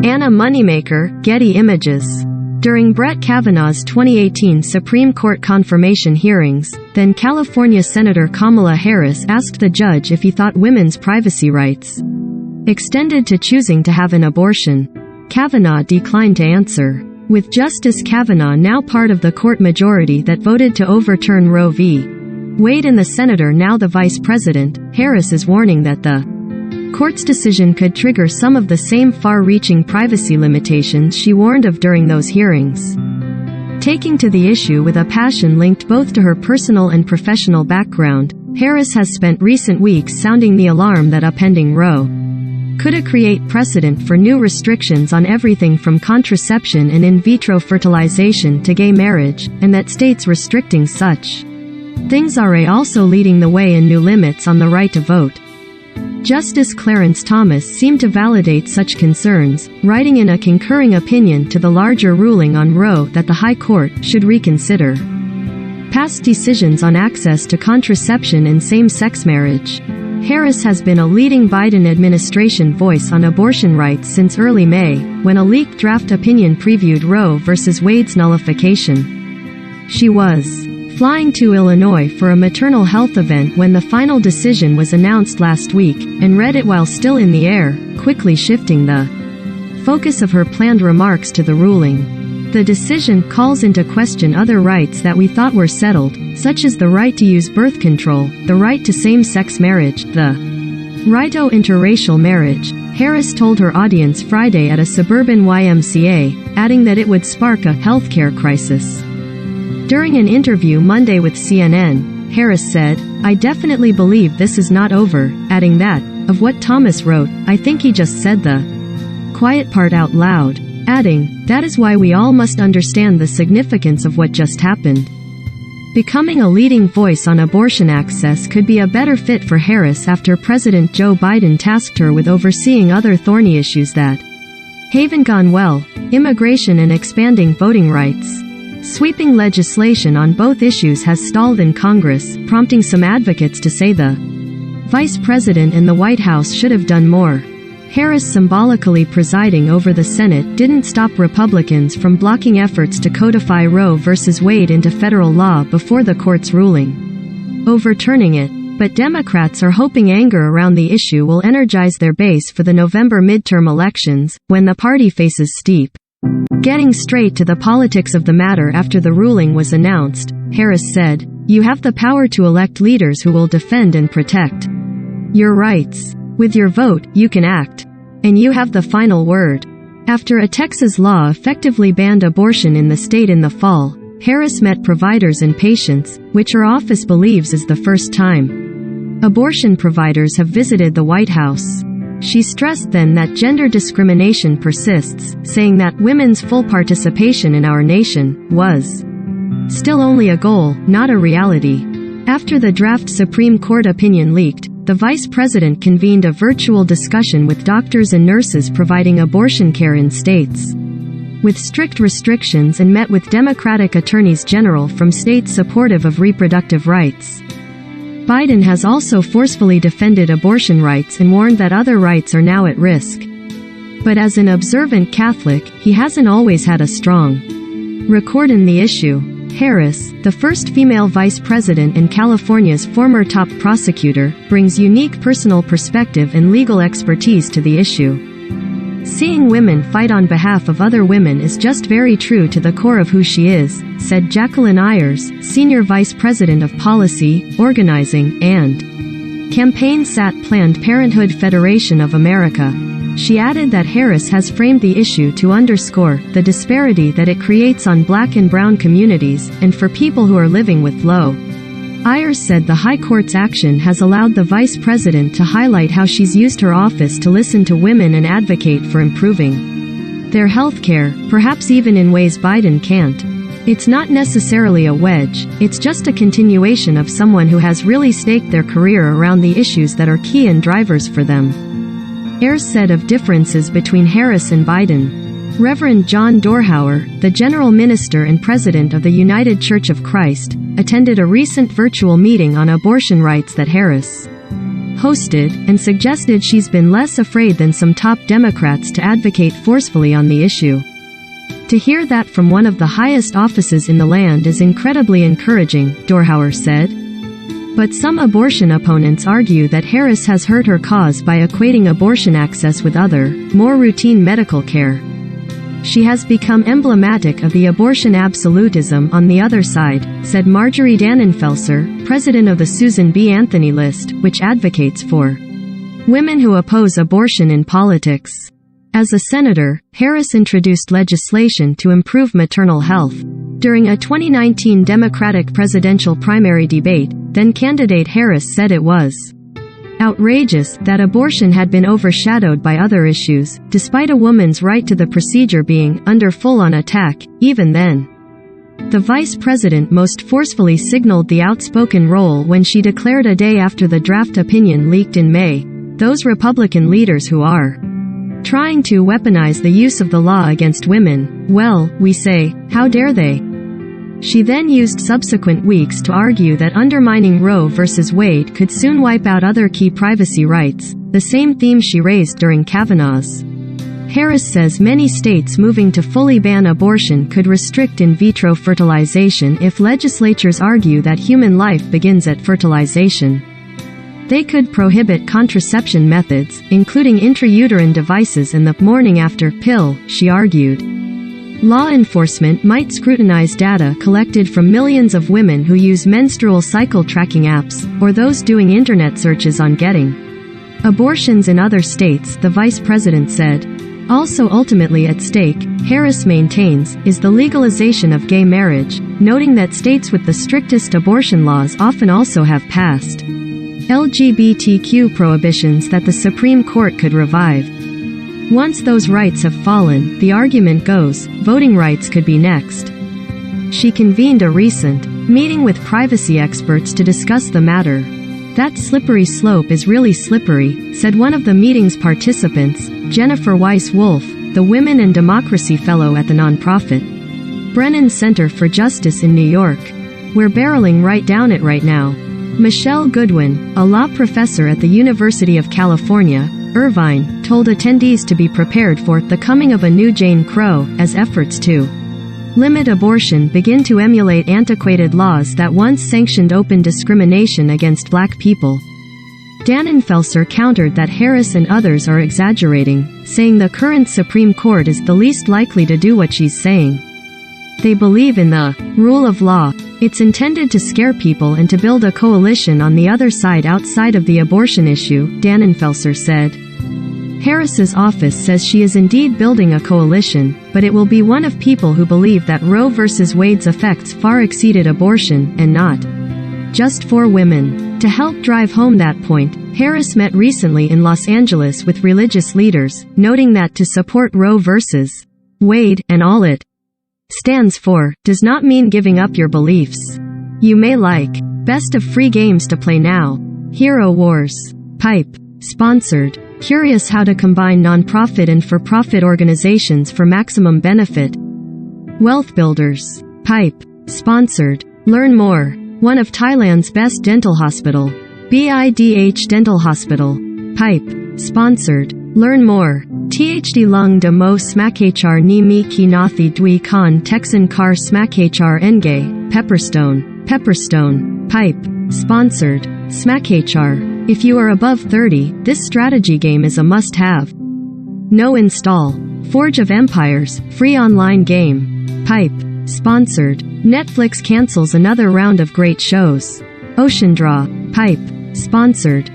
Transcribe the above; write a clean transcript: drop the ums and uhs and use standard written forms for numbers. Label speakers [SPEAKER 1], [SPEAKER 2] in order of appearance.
[SPEAKER 1] Anna Moneymaker, Getty Images. During Brett Kavanaugh's 2018 Supreme Court confirmation hearings, then California Senator Kamala Harris asked the judge if he thought women's privacy rights extended to choosing to have an abortion. Kavanaugh declined to answer. With Justice Kavanaugh now part of the court majority that voted to overturn Roe v. Wade and the senator now the vice president, Harris is warning that the court's decision could trigger some of the same far-reaching privacy limitations she warned of during those hearings. Taking to the issue with a passion linked both to her personal and professional background, Harris has spent recent weeks sounding the alarm that upending Roe could create precedent for new restrictions on everything from contraception and in vitro fertilization to gay marriage, and that states restricting such things are also leading the way in new limits on the right to vote. Justice Clarence Thomas seemed to validate such concerns, writing in a concurring opinion to the larger ruling on Roe that the High Court should reconsider past decisions on access to contraception and same-sex marriage. Harris has been a leading Biden administration voice on abortion rights since early May, when a leaked draft opinion previewed Roe v. Wade's nullification. She was flying to Illinois for a maternal health event when the final decision was announced last week, and read it while still in the air, quickly shifting the focus of her planned remarks to the ruling. The decision calls into question other rights that we thought were settled, such as the right to use birth control, the right to same-sex marriage, the right to interracial marriage, Harris told her audience Friday at a suburban YMCA, adding that it would spark a healthcare crisis. During an interview Monday with CNN, Harris said, "I definitely believe this is not over," adding that, of what Thomas wrote, "I think he just said the quiet part out loud," adding, "That is why we all must understand the significance of what just happened." Becoming a leading voice on abortion access could be a better fit for Harris after President Joe Biden tasked her with overseeing other thorny issues that haven't gone well: immigration and expanding voting rights. Sweeping legislation on both issues has stalled in Congress, prompting some advocates to say the Vice President and the White House should have done more. Harris symbolically presiding over the Senate didn't stop Republicans from blocking efforts to codify Roe v. Wade into federal law before the court's ruling overturning it, but Democrats are hoping anger around the issue will energize their base for the November midterm elections, when the party faces steep. Getting straight to the politics of the matter after the ruling was announced, Harris said, "You have the power to elect leaders who will defend and protect your rights. With your vote, you can act. And you have the final word." After a Texas law effectively banned abortion in the state in the fall, Harris met providers and patients, which her office believes is the first time abortion providers have visited the White House. She stressed then that gender discrimination persists, saying that women's full participation in our nation was still only a goal, not a reality. After the draft Supreme Court opinion leaked, the vice president convened a virtual discussion with doctors and nurses providing abortion care in states with strict restrictions and met with Democratic attorneys general from states supportive of reproductive rights. Biden has also forcefully defended abortion rights and warned that other rights are now at risk. But as an observant Catholic, he hasn't always had a strong record in the issue. Harris, the first female vice president and California's former top prosecutor, brings unique personal perspective and legal expertise to the issue. "Seeing women fight on behalf of other women is just very true to the core of who she is," said Jacqueline Ayers, senior vice president of policy, organizing, and campaigns at Planned Parenthood Federation of America. She added that Harris has framed the issue to underscore the disparity that it creates on Black and brown communities, and for people who are living with low. Ayers said the High Court's action has allowed the vice president to highlight how she's used her office to listen to women and advocate for improving their health care, perhaps even in ways Biden can't. "It's not necessarily a wedge, it's just a continuation of someone who has really staked their career around the issues that are key and drivers for them." Ayers said of differences between Harris and Biden. Reverend John Dorhauer, the general minister and president of the United Church of Christ, attended a recent virtual meeting on abortion rights that Harris hosted, and suggested she's been less afraid than some top Democrats to advocate forcefully on the issue. To hear that from one of the highest offices in the land is incredibly encouraging, Dorhauer said. But some abortion opponents argue that Harris has hurt her cause by equating abortion access with other, more routine medical care. She has become emblematic of the abortion absolutism on the other side, said Marjorie Dannenfelser, president of the Susan B. Anthony List, which advocates for women who oppose abortion in politics. As a senator, Harris introduced legislation to improve maternal health. During a 2019 Democratic presidential primary debate, then-candidate Harris said it was outrageous that abortion had been overshadowed by other issues, despite a woman's right to the procedure being under full-on attack. Even then, the vice president most forcefully signaled the outspoken role when she declared a day after the draft opinion leaked in May, "Those Republican leaders who are trying to weaponize the use of the law against women, well, we say, how dare they?" She then used subsequent weeks to argue that undermining Roe v. Wade could soon wipe out other key privacy rights, the same theme she raised during Kavanaugh's. Harris says many states moving to fully ban abortion could restrict in vitro fertilization if legislatures argue that human life begins at fertilization. They could prohibit contraception methods, including intrauterine devices and the morning after pill, she argued. Law enforcement might scrutinize data collected from millions of women who use menstrual cycle tracking apps, or those doing internet searches on getting abortions in other states, the vice president said. Also ultimately at stake, Harris maintains, is the legalization of gay marriage, noting that states with the strictest abortion laws often also have passed LGBTQ prohibitions that the Supreme Court could revive. Once those rights have fallen, the argument goes, voting rights could be next. She convened a recent meeting with privacy experts to discuss the matter. That slippery slope is really slippery, said one of the meeting's participants, Jennifer Weiss-Wolf, the Women and Democracy Fellow at the nonprofit Brennan Center for Justice in New York. We're barreling right down it right now. Michelle Goodwin, a law professor at the University of California, Irvine, told attendees to be prepared for the coming of a new Jane Crow, as efforts to limit abortion begin to emulate antiquated laws that once sanctioned open discrimination against black people. Dannenfelser countered that Harris and others are exaggerating, saying the current Supreme Court is the least likely to do what she's saying. They believe in the rule of law. It's intended to scare people and to build a coalition on the other side outside of the abortion issue, Dannenfelser said. Harris's office says she is indeed building a coalition, but it will be one of people who believe that Roe v. Wade's effects far exceeded abortion, and not just for women. To help drive home that point, Harris met recently in Los Angeles with religious leaders, noting that to support Roe v. Wade, and all it stands for, does not mean giving up your beliefs. You may like best of free games to play now. Hero Wars. Pipe. Sponsored. Curious how to combine nonprofit and for-profit organizations for maximum benefit. Wealth Builders. Pipe. Sponsored. Learn more. One of Thailand's best dental hospital. BIDH Dental Hospital. Pipe. Sponsored. Learn more. THD Lung de Mo Smakhr Ni Mi Ki Nathi Dwi Khan Texan Kar Smakhr Nge, Pepperstone. Pepperstone. Pipe. Sponsored. Smakhr. If you are above 30, this strategy game is a must-have. No install. Forge of Empires, free online game. Pipe. Sponsored. Netflix cancels another round of great shows. Ocean Draw. Pipe. Sponsored.